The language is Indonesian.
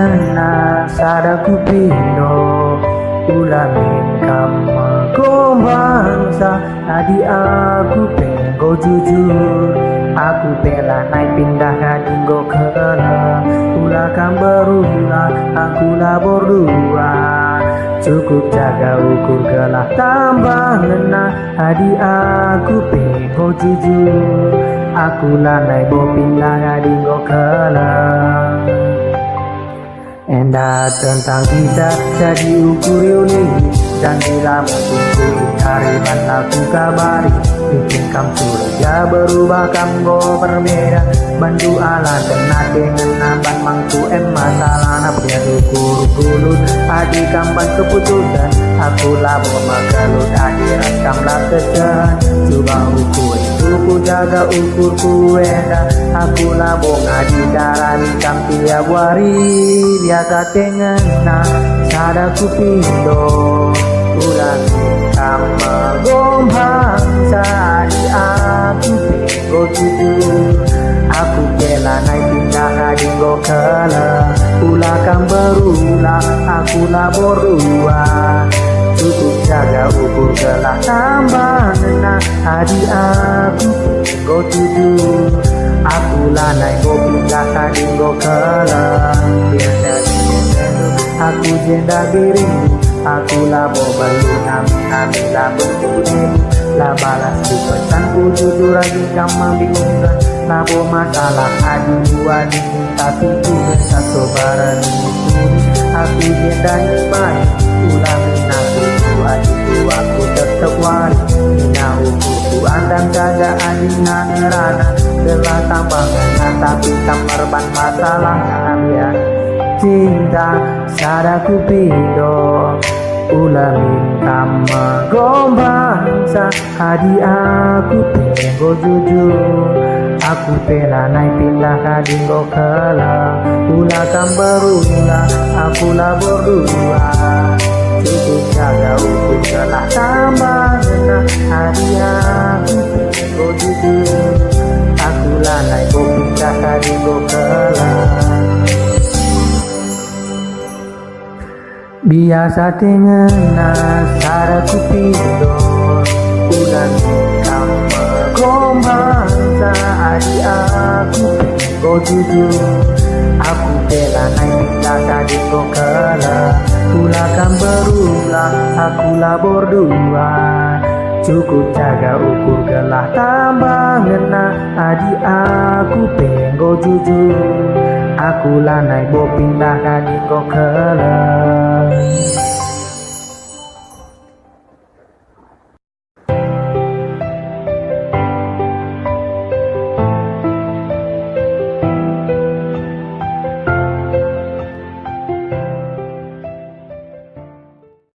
tengah sadaku pindo ulamin kamu bangsa adi aku penggo jujur aku bela naik pindah kadinggo kena ulakan berulah aku labor dua cukup jaga ukur gelah tambah ngena adi aku penggo jujur aku lanai bo pindah kadinggo kena. Endah tentang kita jadi ukur ini dan bila mungkin hari aku kabari bikin kamu surga berubah kamu berbeda bantu ala kena dengan nampan mangku masalah napnya ukur kulut adik kampan keputusan aku labo magalut akhirat kamlah kesan coba ukur ku jaga ukur kuenda aku labo ngadi darani kam tiap hari biasa tengena sadaku pindo ulang kama gombang sadi aku penggo jujur aku bela naik pindah kadinggo kala ulakan berulah aku labor dua cukup jaga ukur gelah tambah nena adi aku penggo jujur aku lanai go pindah kadinggo kala biasa aku jenda dirimu aku labo balu nami labo dirimu lah balas di pesanku jujur lagi kamu bingungkan labo masalah adi dua tapi ku besar sobaran aku jenda nyemai ulamin aku adi aku tetap wari mina ukuku andang jaga adi ngerana gelah tambangan tapi kamar masalah ya cinta sadaku pindo ulamin kama gombang hadi aku penggo jujur aku pela naik pindah kadinggo kala ulakan berulah aku labor dua cukup jaga ukur gelah tambah nena hadi aku penggo jujur aku lanai go pindah kadinggo kala biasa tengena sadaku pindo ulang kamu gombang adi aku penggo jujur aku bela naik pindah kadinggo kala ulakan berulah aku labor dua cukup jaga ukur gelah tambah ngena adi aku penggo jujur aku lanai bo pindah kadinggo kala